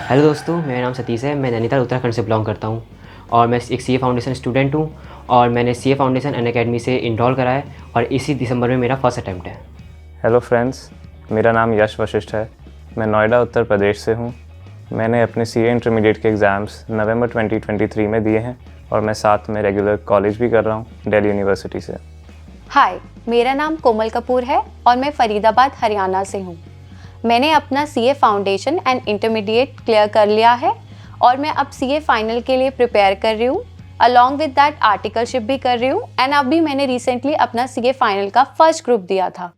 Hello दोस्तों, मेरा नाम सतीश है। मैं नैनीताल उत्तराखंड से बिलोंग करता हूँ और मैं एक सीए फाउंडेशन स्टूडेंट हूँ और मैंने सीए फाउंडेशन अनअकैडमी से इनरोल करा है और इसी दिसंबर में मेरा फर्स्ट अटैम्प्ट है। हेलो फ्रेंड्स, मेरा नाम यश वशिष्ठ है। मैं नोएडा उत्तर प्रदेश से हूँ। मैंने अपने सीए इंटरमीडिएट के एग्ज़ाम्स नवंबर 2023 में दिए हैं और मैं साथ में रेगुलर कॉलेज भी कर रहा हूँ दिल्ली यूनिवर्सिटी से। हाय, मेरा नाम कोमल कपूर है और मैं फरीदाबाद हरियाणा से हूँ। मैंने अपना CA foundation and intermediate clear कर लिया है और मैं अब सीए फाइनल के लिए प्रिपेयर कर रही हूँ। अलॉन्ग विद दैट आर्टिकलशिप भी कर रही हूँ एंड अभी मैंने रिसेंटली अपना सीए फाइनल का फर्स्ट ग्रुप दिया था।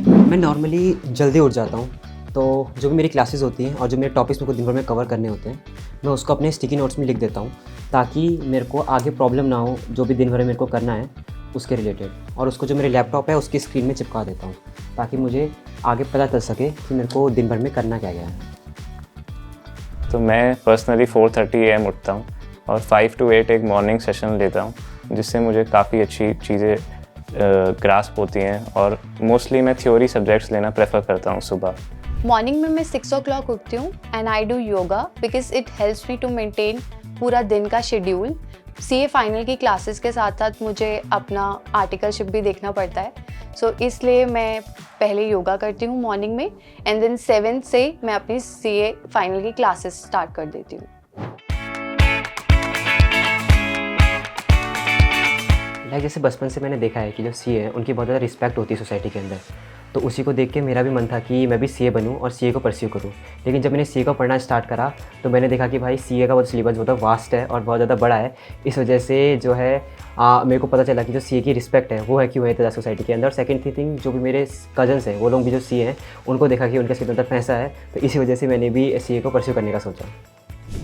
मैं नॉर्मली जल्दी उठ जाता हूँ, तो जो भी मेरी क्लासेस होती हैं और जो मेरे टॉपिक्स मेरे को दिन भर में कवर करने होते हैं, मैं उसको अपने स्टिकी नोट्स में लिख देता हूँ ताकि मेरे को आगे प्रॉब्लम ना हो जो भी दिन भर में मेरे को करना है उसके रिलेटेड, और उसको जो मेरे लैपटॉप है उसकी स्क्रीन में चिपका देता हूँ ताकि मुझे आगे पता चल सके कि मेरे को दिन भर में करना क्या क्या है। तो मैं पर्सनली 4:30 AM उठता हूँ और 5 to 8 एक मॉर्निंग सेशन लेता हूँ, जिससे मुझे काफ़ी अच्छी चीज़ें ग्रास्प होती हैं और मोस्टली मैं थ्योरी सब्जेक्ट्स लेना प्रेफर करता हूँ सुबह। मॉर्निंग में मैं 6 o'clock उठती हूँ and I do yoga because it helps me to maintain पूरा दिन का शेड्यूल। सीए फाइनल की क्लासेस के साथ साथ मुझे अपना आर्टिकलशिप भी देखना पड़ता है, सो इसलिए मैं पहले योगा करती हूँ मॉर्निंग में एंड देन 7 से मैं अपनी सीए फाइनल की क्लासेस स्टार्ट कर देती हूँ। जैसे बचपन से मैंने देखा है कि जो सीए है उनकी बहुत ज़्यादा रिस्पेक्ट होती है सोसाइटी के अंदर, तो उसी को देख के मेरा भी मन था कि मैं भी सीए बनूं और सीए को परस्यू करूं। लेकिन जब मैंने सीए को पढ़ना स्टार्ट करा तो मैंने देखा कि भाई सीए का बहुत सिलेबस बहुत वास्ट है और बहुत ज़्यादा बड़ा है। इस वजह से जो है मेरे को पता चला कि जो सीए की रिस्पेक्ट है वो है क्यों है इतना सोसाइटी के अंदर। और सेकंड थिंग, जो भी मेरे कजन्स हैं वो लोग भी जो सीए हैं उनको देखा कि उनके अंदर पैसा है, तो इसी वजह से मैंने भी सीए को परस्यू करने का सोचा।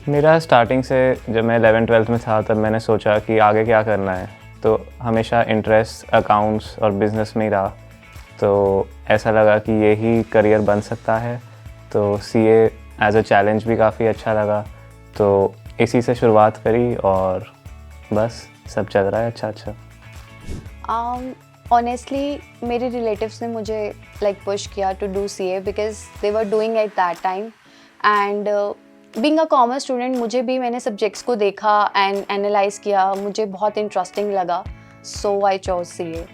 मेरा स्टार्टिंग से जब मैं 11th-12th में था तब मैंने सोचा कि आगे क्या करना है, तो हमेशा इंटरेस्ट अकाउंट्स और बिज़नेस में ही रहा। तो ऐसा लगा कि यही करियर बन सकता है, तो सीए एज अ चैलेंज भी काफ़ी अच्छा लगा, तो इसी से शुरुआत करी और बस सब चल रहा है अच्छा। ऑनेस्टली मेरे रिलेटिव्स ने मुझे पुश किया to do CA because they were doing at that time and being a commerce student मुझे भी मैंने सब्जेक्ट्स को देखा एंड एनालाइज किया, मुझे बहुत इंटरेस्टिंग लगा, सो आई चोज सीए।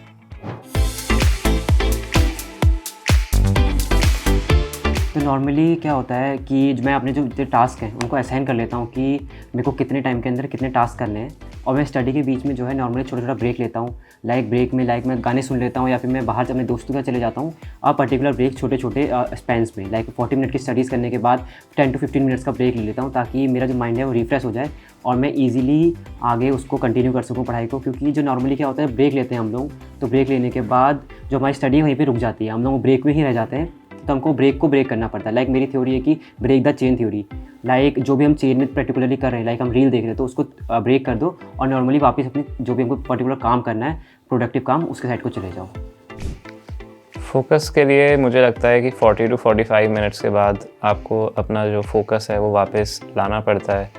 तो नॉर्मली क्या होता है कि मैं अपने जो टास्क हैं उनको असाइन कर लेता हूँ कि मेरे को कितने टाइम के अंदर कितने टास्क करने हैं, और मैं स्टडी के बीच में जो है नॉर्मली छोटा ब्रेक लेता हूँ। ब्रेक में मैं गाने सुन लेता हूँ या फिर मैं बाहर अपने दोस्तों के साथ चले जाता हूँ। पर्टिकुलर ब्रेक छोटे स्पैन्स में 40 मिनट की स्टडीज़ करने के बाद 10 to 15 मिनट्स का ब्रेक ले लेता हूँ ताकि मेरा जो माइंड है वो रिफ्रेश हो जाए और मैं ईजिली आगे उसको कंटिन्यू कर सकूँ पढ़ाई को। क्योंकि जो नॉर्मली क्या होता है, ब्रेक लेते हैं हम लोग, तो ब्रेक लेने के बाद जो हमारी स्टडी वहीं पर रुक जाती है, हम लोग ब्रेक में ही रह जाते हैं, तो हमको ब्रेक को ब्रेक करना पड़ता है। मेरी थ्योरी है कि ब्रेक द चेन थ्योरी। जो भी हम चेन में पर्टिकुलरली कर रहे हैं, हम रील देख रहे हैं, तो उसको ब्रेक कर दो और नॉर्मली वापस अपने जो भी हमको पर्टिकुलर काम करना है, प्रोडक्टिव काम, उसके साइड को चले जाओ। फोकस के लिए मुझे लगता है कि 40 to 45 मिनट्स के बाद आपको अपना जो फोकस है वो वापस लाना पड़ता है,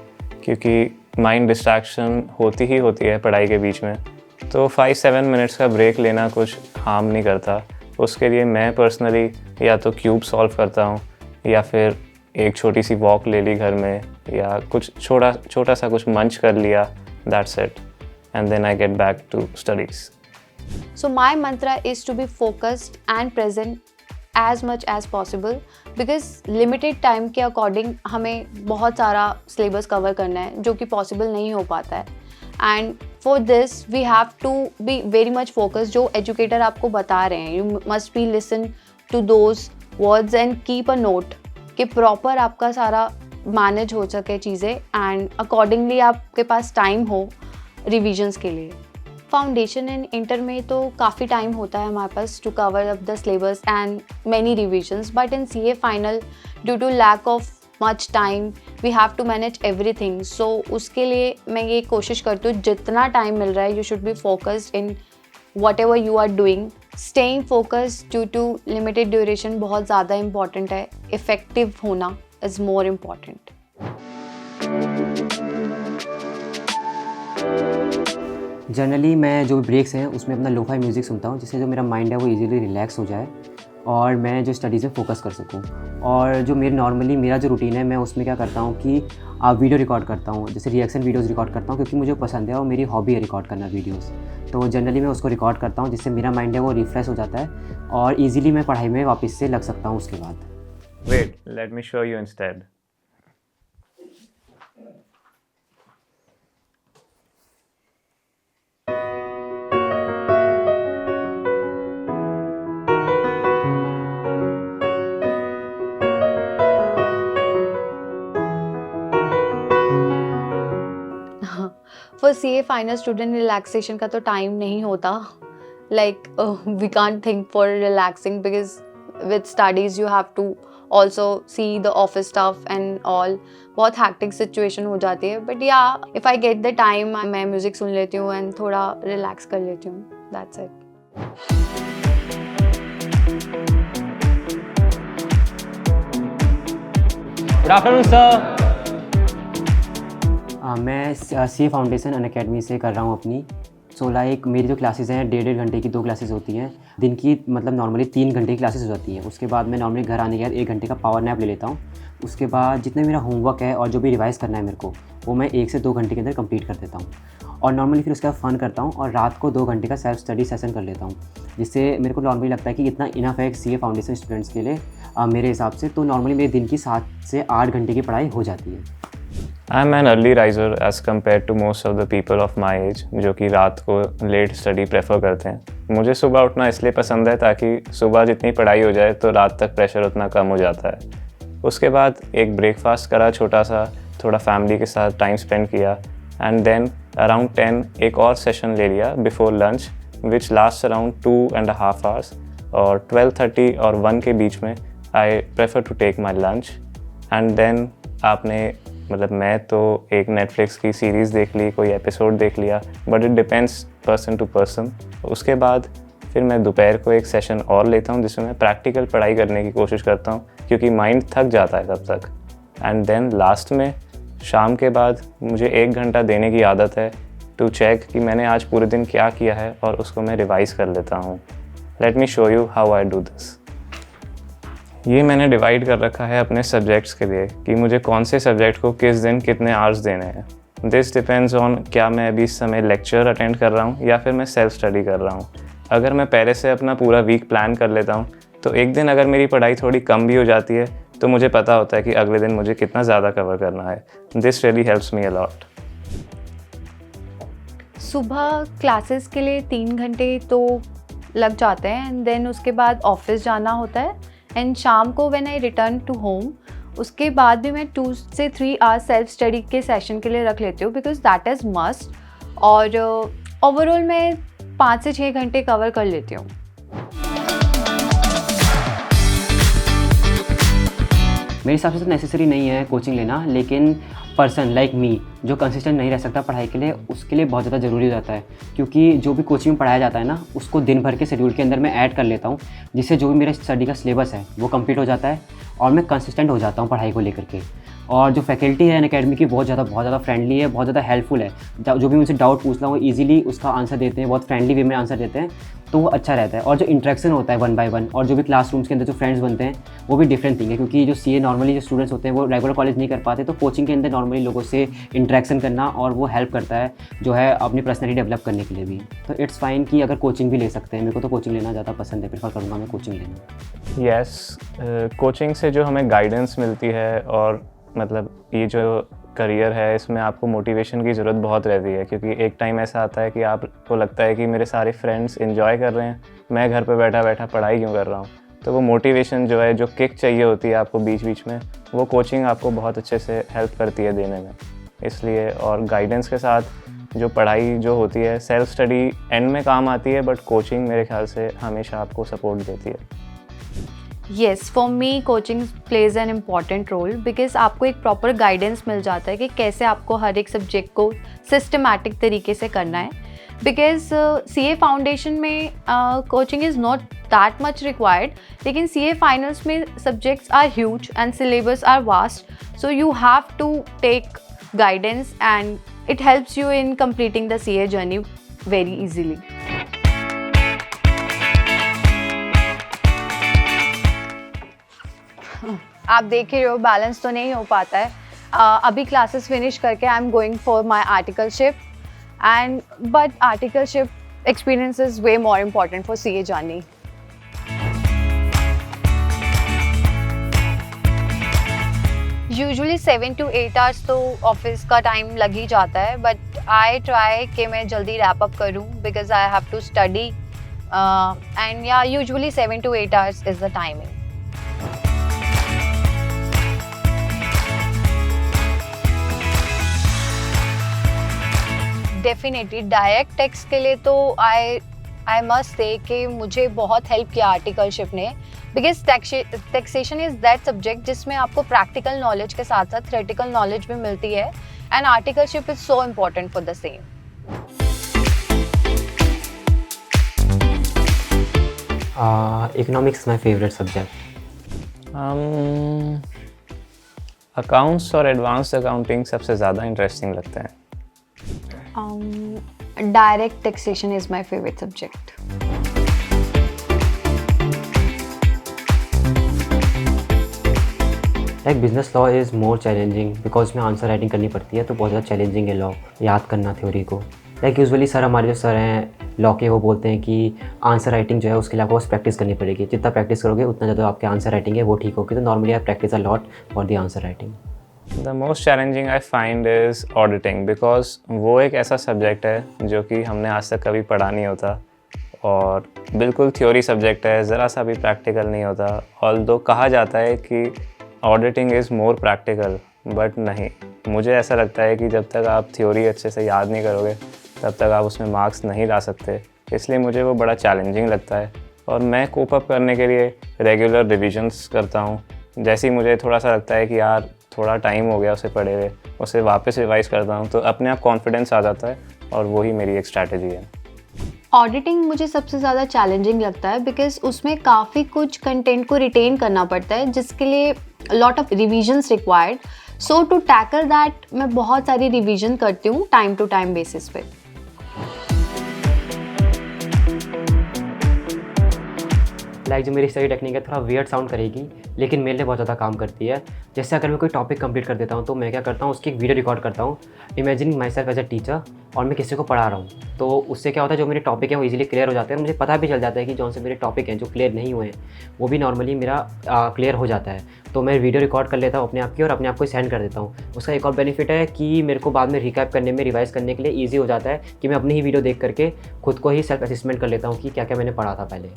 क्योंकि माइंड डिस्ट्रैक्शन होती है पढ़ाई के बीच में। तो 5-7 मिनट्स का ब्रेक लेना कुछ हार्म नहीं करता। उसके लिए मैं पर्सनली या तो क्यूब सॉल्व करता हूँ या फिर एक छोटी सी वॉक ले ली घर में, या कुछ छोटा सा कुछ मंच कर लिया, that's it, and then I get back to studies. So my mantra is to be focused and present as much as possible because limited time के according हमें बहुत सारा syllabus cover करना है जो कि possible नहीं हो पाता है, and for this we have to be very much focused। जो educator आपको बता रहे हैं, you must be listen to those words and keep a note कि proper आपका सारा manage हो सके चीज़ें and accordingly आपके पास time हो revisions के लिए। फाउंडेशन एंड इंटर में तो काफ़ी टाइम होता है हमारे पास to cover up the syllabus and many revisions, but in CA final due to lack of much time we have to manage everything. So उसके लिए मैं ये कोशिश करती हूँ जितना टाइम मिल रहा है you should be focused in whatever you are doing. Staying focused due to limited duration बहुत ज़्यादा इंपॉर्टेंट है। इफ़ेक्टिव होना इज़ मोर इम्पॉर्टेंट। जनरली मैं जो ब्रेक्स हैं उसमें अपना लोफाई म्यूज़िक सुनता हूँ, जिससे जो मेरा माइंड है वो इजीली रिलैक्स हो जाए और मैं जो स्टडीज़ में फ़ोकस कर सकूँ। और जो मेरा जो रूटीन है, मैं उसमें क्या करता हूँ कि वीडियो रिकॉर्ड करता हूँ, जैसे रिएक्शन वीडियोज़ रिकॉर्ड करता हूँ, क्योंकि मुझे पसंद है और मेरी हॉबी है रिकॉर्ड करना वीडियोज़। तो जनरली मैं उसको रिकॉर्ड करता हूँ, जिससे मेरा माइंड है वो रिफ़्रेश हो जाता है और ईज़िली मैं पढ़ाई में वापस से लग सकता हूँ उसके बाद। Wait, let me show you instead. For CA final student relaxation का तो टाइम नहीं होता, like we can't think for relaxing because with studies you have to also see the office staff and all, बहुत hectic situation हो जाती है। But yeah if I get the time मैं music सुन लेती हूँ एंड थोड़ा रिलैक्स कर लेती हूँ, that's it. Good afternoon sir. मैं CA फाउंडेशन अनअकैडमी से कर रहा हूँ अपनी। सो लाइक मेरी जो क्लासेस हैं 1.5 घंटे की 2 क्लासेस होती हैं दिन की, मतलब नॉर्मली 3 घंटे की क्लासेस हो जाती हैं। उसके बाद मैं नॉर्मली घर आने के बाद 1 घंटे का पावर नैप ले लेता हूँ। उसके बाद जितना मेरा होमवर्क है और जो भी रिवाइज़ करना है मेरे को, वो मैं 1 से 2 घंटे के अंदर कंप्लीट कर देता हूँ। और नॉर्मली फिर उसके बाद फ़न करता हूँ और रात को 2 घंटे का सेल्फ स्टडी सेशन कर लेता हूँ, जिससे मेरे को नॉर्मली लगता है कि इतना इनफ है CA फाउंडेशन स्टूडेंट्स के लिए मेरे हिसाब से। तो नॉर्मली मेरे दिन की 7 से 8 घंटे की पढ़ाई हो जाती है। I'm an early riser as compared to most of the people of my age, जो कि रात को लेट स्टडी प्रेफर करते हैं। मुझे सुबह उठना इसलिए पसंद है ताकि सुबह जितनी पढ़ाई हो जाए तो रात तक प्रेशर उतना कम हो जाता है। उसके बाद एक ब्रेकफास्ट करा छोटा सा, थोड़ा फैमिली के साथ टाइम स्पेंड किया एंड देन अराउंड 10 एक और सेशन ले लिया before lunch which last around 2.5 hours. और 12:30 और 1 के बीच में I prefer to take my lunch and then मैं तो एक नेटफ्लिक्स की सीरीज़ देख ली, कोई एपिसोड देख लिया, but it depends person to person. उसके बाद फिर मैं दोपहर को एक सेशन और लेता हूँ जिसमें मैं प्रैक्टिकल पढ़ाई करने की कोशिश करता हूँ, क्योंकि माइंड थक जाता है तब तक। एंड देन लास्ट में शाम के बाद मुझे 1 घंटा देने की आदत है टू चेक कि मैंने आज पूरे दिन क्या किया है और उसको मैं रिवाइज़ कर लेता हूँ। Let me show you how I do this. ये मैंने डिवाइड कर रखा है अपने सब्जेक्ट्स के लिए कि मुझे कौन से सब्जेक्ट को किस दिन कितने आवर्स देने हैं। दिस डिपेंड्स ऑन क्या मैं अभी इस समय लेक्चर अटेंड कर रहा हूँ या फिर मैं सेल्फ स्टडी कर रहा हूँ। अगर मैं पहले से अपना पूरा वीक प्लान कर लेता हूँ तो एक दिन अगर मेरी पढ़ाई थोड़ी कम भी हो जाती है तो मुझे पता होता है कि अगले दिन मुझे कितना ज़्यादा कवर करना है। This really helps me a lot. सुबह क्लासेस के लिए 3 घंटे तो लग जाते हैं एंड देन उसके बाद ऑफिस जाना होता है एंड शाम को when I return to home उसके बाद भी मैं 2 से 3 आवर्स सेल्फ स्टडी के सेशन के लिए रख लेती हूँ बिकॉज दैट इज़ मस्ट। और ओवरऑल मैं 5 से 6 घंटे कवर कर लेती हूँ। मेरे हिसाब से तो नेसेसरी नहीं है कोचिंग लेना, लेकिन पर्सन लाइक मी जो कंसिस्टेंट नहीं रह सकता पढ़ाई के लिए, उसके लिए बहुत ज़्यादा ज़रूरी हो जाता है। क्योंकि जो भी कोचिंग में पढ़ाया जाता है ना, उसको दिन भर के शेड्यूल के अंदर मैं ऐड कर लेता हूँ, जिससे जो भी मेरा स्टडी का सिलेबस है वो कंप्लीट हो जाता है और मैं कंसिस्टेंट हो जाता हूँ पढ़ाई को लेकर के। और जो फैकल्टी है अनअकैडमी की बहुत ज़्यादा फ्रेंडली है, बहुत ज़्यादा हेल्पफुल है। जो भी मुझसे डाउट पूछना हो ईजिली उसका आंसर देते हैं, बहुत फ्रेंडली वे में आंसर देते हैं, तो वो अच्छा रहता है। और जो इंटरेक्शन होता है 1 बाय 1 और जो भी क्लासरूम्स के अंदर जो फ्रेंड्स बनते हैं वो भी डिफरेंट थिंग है। क्योंकि जो CA नॉर्मली जो स्टूडेंट्स होते हैं वो रेगुलर कॉलेज नहीं कर पाते, तो कोचिंग के अंदर नॉर्मली लोगों से इंटरेक्शन करना और वो हेल्प करता है जो है अपनी पर्सनैलिटी डेवलप करने के लिए भी। तो इट्स फाइन कि अगर कोचिंग भी ले सकते हैं। मेरे को तो कोचिंग लेना ज़्यादा पसंद है, प्रेफर करूँगा मैं कोचिंग लेना। यस, कोचिंग से जो हमें गाइडेंस मिलती है और ये जो करियर है इसमें आपको मोटिवेशन की ज़रूरत बहुत रहती है। क्योंकि एक टाइम ऐसा आता है कि आपको लगता है कि मेरे सारे फ्रेंड्स एंजॉय कर रहे हैं, मैं घर पे बैठा बैठा पढ़ाई क्यों कर रहा हूँ। तो वो मोटिवेशन जो है, जो किक चाहिए होती है आपको बीच बीच में, वो कोचिंग आपको बहुत अच्छे से हेल्प करती है देने में। इसलिए और गाइडेंस के साथ जो पढ़ाई जो होती है, सेल्फ स्टडी एंड में काम आती है, बट कोचिंग मेरे ख्याल से हमेशा आपको सपोर्ट देती है। Yes, for me coaching plays an important role because आपको एक प्रॉपर गाइडेंस मिल जाता है कि कैसे आपको हर एक सब्जेक्ट को सिस्टमैटिक तरीके से करना है। बिकॉज CA फाउंडेशन में coaching is not that much required, लेकिन CA फाइनल्स में subjects are huge and syllabus are vast, so you have to take guidance and it helps you in completing the CA journey very easily. आप देख ही रहे हो balance तो नहीं हो पाता है। अभी क्लासेस फिनिश करके I am going for my articleship and but articleship experience is way more important for CA journey. Usually 7 to 8 hours तो ऑफिस का टाइम लग ही जाता है, बट आई ट्राई कि मैं जल्दी रैप अप करूँ because I have to study and या usually 7 to 8 hours is the timing. Definitely direct text के लिए तो आई मस्ट से कि मुझे बहुत हेल्प किया आर्टिकलशिप ने, because taxation is that subject जिसमें आपको प्रैक्टिकल नॉलेज के साथ साथ थ्योरेटिकल नॉलेज भी मिलती है and articleship is so important for the same. Economics my favourite subject. Accounts और एडवांस्ड अकाउंटिंग सबसे ज़्यादा इंटरेस्टिंग लगते हैं. Direct taxation is my favorite subject. Like business law is more challenging because में answer writing करनी पड़ती है, तो बहुत ज़्यादा चैलेंजिंग है लॉ याद करना थ्योरी को. लाइक यूजुअली सर हमारे जो सर हैं लॉ के वो बोलते हैं कि आंसर राइटिंग जो है उसके लिए आपको बस प्रैक्टिस करनी पड़ेगी. जितना प्रैक्टिस करोगे उतना ज़्यादा आपके आंसर राइटिंग है वो ठीक होगी. तो normally I practice a lot for the answer writing. The most challenging I find is auditing because वो एक ऐसा सब्जेक्ट है जो कि हमने आज तक कभी पढ़ा नहीं होता और बिल्कुल थ्योरी सब्जेक्ट है, ज़रा सा भी प्रैक्टिकल नहीं होता. ऑल्दो कहा जाता है कि auditing is more practical, but नहीं, मुझे ऐसा लगता है कि जब तक आप थ्योरी अच्छे से याद नहीं करोगे तब तक आप उसमें मार्क्स नहीं ला सकते. इसलिए मुझे वो बड़ा चैलेंजिंग लगता है और मैं कोप अप करने के लिए रेगुलर रिविजन्स करता हूँ. जैसे ही मुझे थोड़ा सा लगता है कि यार थोड़ा टाइम हो गया उसे पढ़े हुए, उसे वापस रिवाइज़ करता हूँ तो अपने आप कॉन्फिडेंस आ जाता है और वही मेरी एक स्ट्रैटेजी है. ऑडिटिंग मुझे सबसे ज़्यादा चैलेंजिंग लगता है बिकॉज उसमें काफ़ी कुछ कंटेंट को रिटेन करना पड़ता है जिसके लिए lot of revisions required. So to tackle that मैं बहुत सारी रिविजन करती हूँ टाइम टू टाइम बेसिस पे. लाइक जो मेरी स्टडी टेक्निक है थोड़ा वियर्ड साउंड करेगी लेकिन मेरे लिए बहुत ज़्यादा काम करती है. जैसे अगर मैं कोई टॉपिक कंप्लीट कर देता हूँ तो मैं क्या करता हूँ उसकी एक वीडियो रिकॉर्ड करता हूँ imagining myself as a teacher और मैं किसी को पढ़ा रहा हूँ. तो उससे क्या होता है जो मेरे टॉपिक हैं वो इजीली क्लियर हो जाते हैं. मुझे पता भी चल जाता है कि जौन से मेरे टॉपिक हैं जो क्लियर नहीं हुए हैं वो भी नॉर्मली मेरा क्लियर हो जाता है. तो मैं वीडियो रिकॉर्ड कर लेता हूँ अपने आप की और अपने आप को सेंड कर देता हूँ. उसका एक और बेनिफिट है कि मेरे को बाद में रिकैप करने में रिवाइज़ करने के लिए ईजी हो जाता है कि मैं अपनी ही वीडियो देख करके खुद को ही सेल्फ असेसमेंट कर लेता हूँ कि क्या क्या मैंने पढ़ा था पहले.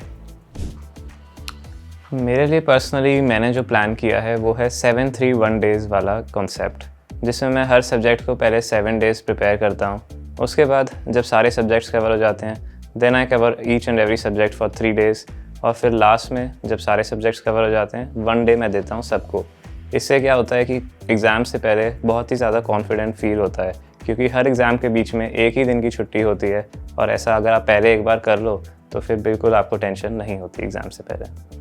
मेरे लिए पर्सनली मैंने जो प्लान किया है वो है 7-3-1 डेज़ वाला कॉन्सेप्ट, जिसमें मैं हर सब्जेक्ट को पहले 7 डेज़ प्रिपेयर करता हूँ. उसके बाद जब सारे सब्जेक्ट्स कवर हो जाते हैं then I cover each and every subject for 3 days और फिर लास्ट में जब सारे सब्जेक्ट्स कवर हो जाते हैं 1 डे मैं देता हूँ सबको. इससे क्या होता है कि एग्ज़ाम से पहले बहुत ही ज़्यादा कॉन्फिडेंट फील होता है क्योंकि हर एग्ज़ाम के बीच में एक ही दिन की छुट्टी होती है और ऐसा अगर आप पहले एक बार कर लो तो फिर बिल्कुल आपको टेंशन नहीं होती एग्ज़ाम से पहले.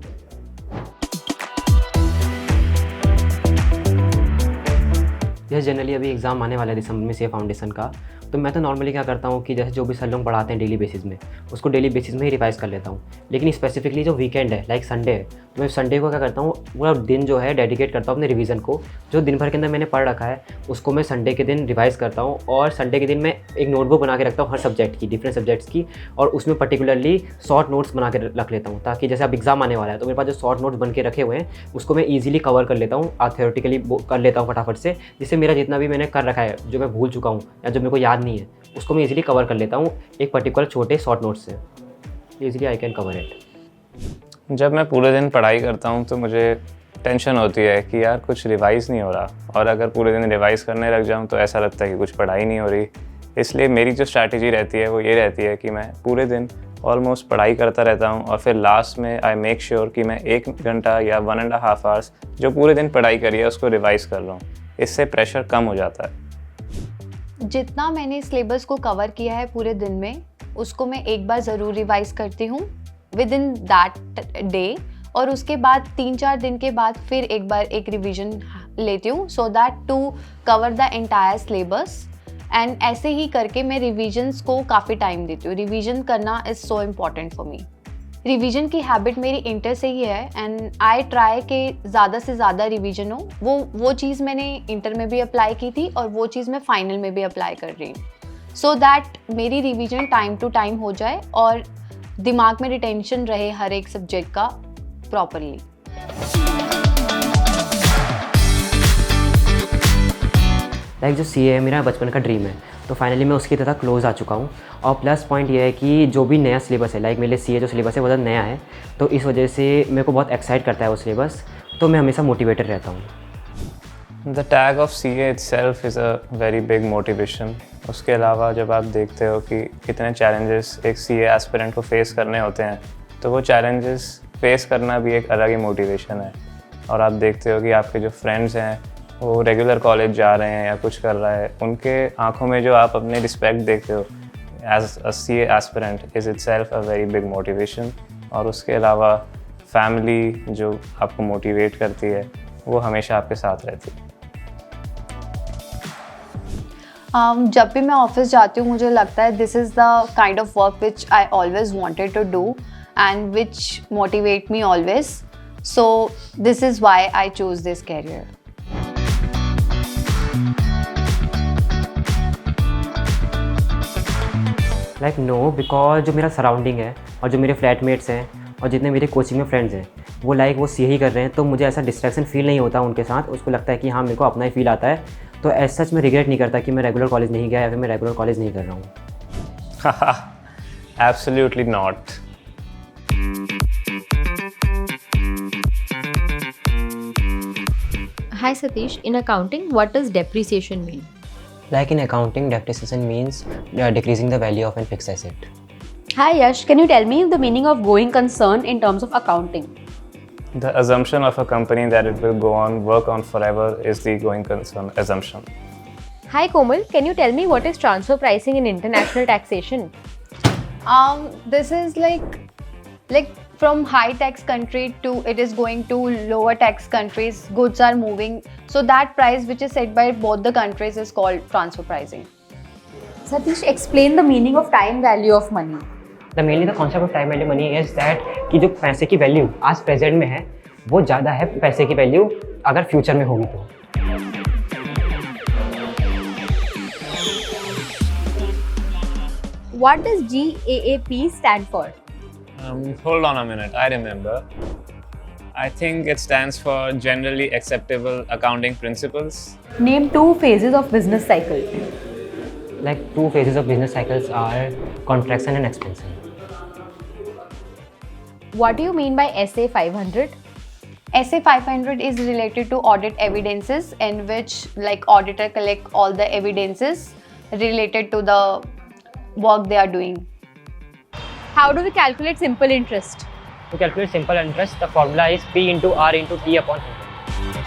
जैसे जनरली अभी एग्ज़ाम आने वाला है दिसंबर में CA फाउंडेशन का, तो मैं तो नॉर्मली क्या करता हूँ कि जैसे जो भी सर लोग पढ़ाते हैं डेली बेसिस में उसको डेली बेसिस में ही रिवाइज़ कर लेता हूँ. लेकिन स्पेसिफिकली जो वीकेंड है लाइक संडे है तो मैं संडे को क्या करता हूँ पूरा दिन जो है डेडिकेट करता हूँ अपने रिवीजन को. जो दिन भर के अंदर मैंने पढ़ रखा है उसको मैं संडे के दिन रिवाइज़ करता हूँ और संडे के दिन मैं एक नोटबुक बना के रखता हूँ हर सब्जेक्ट की, डिफरेंट सब्जेक्ट्स की, और उसमें पर्टिकुलरली शॉर्ट नोट्स बना के रख लेता हूँ ताकि जैसे अब एग्जाम आने वाला है तो मेरे पास जो शॉर्ट नोट्स बन के रखे हुए हैं उसको मैं ईजिली कवर कर लेता हूँ, थ्योरेटिकली कर लेता हूँ फटाफट से, जिससे मेरा जितना भी मैंने कर रखा है जो मैं भूल चुका हूँ या जो मेरे को याद नहीं है उसको मैं इजीली कवर कर लेता हूँ एक पर्टिकुलर छोटे शॉर्ट नोट्स से. Easily I can cover it. जब मैं पूरे दिन पढ़ाई करता हूँ तो मुझे टेंशन होती है कि यार कुछ रिवाइज़ नहीं हो रहा, और अगर पूरे दिन रिवाइज़ करने लग जाऊँ तो ऐसा लगता है कि कुछ पढ़ाई नहीं हो रही. इसलिए मेरी जो स्ट्रैटेजी रहती है वो ये रहती है कि मैं पूरे दिन ऑलमोस्ट पढ़ाई करता रहता हूँ और फिर लास्ट में आई मेक श्योर कि मैं 1 घंटा या 1.5 आवर्स जो पूरे दिन पढ़ाई करी है उसको रिवाइज़ कर लूँ. इससे प्रेशर कम हो जाता है. जितना मैंने सिलेबस को कवर किया है पूरे दिन में उसको मैं एक बार ज़रूर रिवाइज़ करती हूँ विद इन दैट डे, और उसके बाद 3-4 दिन के बाद फिर एक बार एक रिवीजन लेती हूँ so that to cover the entire syllabus. And ऐसे ही करके मैं रिविजन्स को काफ़ी टाइम देती हूँ. रिवीजन करना is so important for me. Revision की हैबिट मेरी इंटर से ही है एंड आई ट्राई कि ज़्यादा से ज़्यादा रिवीजन हो। वो चीज़ मैंने इंटर में भी अप्लाई की थी और वो चीज़ मैं फाइनल में भी अप्लाई कर रही हूँ, सो दैट मेरी रिवीजन टाइम टू टाइम हो जाए और दिमाग में रिटेंशन रहे हर एक सब्जेक्ट का प्रॉपरली। लाइक जो सी है मेरा बचपन का ड्रीम है, तो फाइनली मैं उसकी तरह क्लोज आ चुका हूँ। और प्लस पॉइंट ये है कि जो भी नया सिलेबस है, लाइक मेरे लिए सी ए जो सिलेबस है वो ज़्यादा नया है, तो इस वजह से मेरे को बहुत एक्साइट करता है वो सिलेबस, तो मैं हमेशा मोटिवेटेड रहता हूँ। The tag of CA itself is a very big motivation. उसके अलावा जब आप देखते हो कि कितने चैलेंजेस एक CA एस्पिरेंट को फेस करने होते हैं, तो वो चैलेंजेस फेस करना भी एक अलग ही मोटिवेशन है। और आप देखते हो कि आपके जो फ्रेंड्स हैं वो रेगुलर कॉलेज जा रहे हैं या कुछ कर रहा है, उनके आंखों में जो आप अपने रिस्पेक्ट देखते हो as a CA aspirant is itself a very big motivation. और उसके अलावा फैमिली जो आपको मोटिवेट करती है वो हमेशा आपके साथ रहती है। जब भी मैं ऑफिस जाती हूँ मुझे लगता है this is the kind of work which I always wanted to do and which motivate me always, so this is why I choose this career. Like no, because जो मेरा सराउंडिंग है और जो मेरे फ्लैटमेट्स हैं और जितने मेरे कोचिंग में फ्रेंड्स हैं वो लाइक वो सी ही कर रहे हैं, तो मुझे ऐसा डिस्ट्रैक्शन फील नहीं होता उनके साथ। उसको लगता है कि हाँ मेरे को अपना ही फील आता है, तो एज सच मैं रिग्रेट नहीं करता कि मैं रेगुलर कॉलेज नहीं गया या फिर मैं रेगुलर कॉलेज नहीं कर रहा हूँ। Absolutely not. Hi Satish, in accounting, what does depreciation mean? Like in accounting, depreciation means decreasing the value of a fixed asset. Hi Yash, can you tell me the meaning of going concern in terms of accounting? The assumption of a company that it will go on, work on forever is the going concern assumption. Hi Komal, can you tell me what is transfer pricing in international taxation? This is like from high tax country to it is going to lower tax countries, goods are moving, so that price which is set by both the countries is called transfer pricing. Satish, explain the meaning of time value of money. Mainly the concept of time value money is that कि जो पैसे की value आज present में है वो ज़्यादा है पैसे की वैल्यू अगर फ्यूचर में होगी तो। What does GAAP stand for? Hold on a minute, I remember. I think it stands for Generally Acceptable Accounting Principles. Name two phases of business cycle. Like two phases of business cycles are contraction and expansion. What do you mean by SA 500? SA 500 is related to audit evidences in which like auditor collect all the evidences related to the work they are doing. How do we calculate simple interest? To calculate simple interest, the formula is P into R into T upon 100.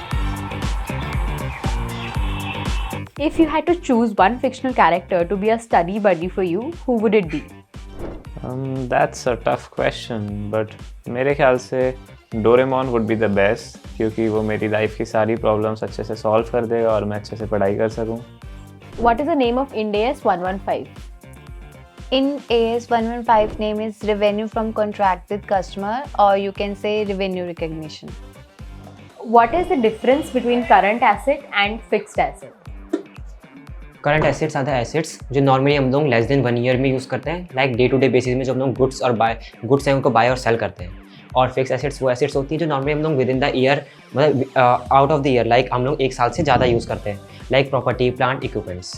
If you had to choose one fictional character to be a study buddy for you, who would it be? That's a tough question, but मेरे ख्याल से Doraemon would be the best क्योंकि वो मेरी life की सारी problems अच्छे से सॉल्व कर देगा और मैं अच्छे से पढ़ाई कर सकूँ। What is the name of Ind AS 115? In AS 115 name is revenue from contracted customer, or you can say revenue recognition. What is the difference between current asset and fixed asset? Current assets are the assets जो normally हम लोग less than 1 year में use करते हैं, like day to day basis में जो हम लोग गुड्स हैं उनको बाय और सेल करते हैं। और फिक्स एसेट्स वो एसेट्स होती है जो नॉर्मली हम लोग विद इन द ईयर मतलब out of the year like हम लोग 1 साल से ज़्यादा यूज़ करते हैं, लाइक प्रॉपर्टी, प्लांट, इक्विपमेंट्स।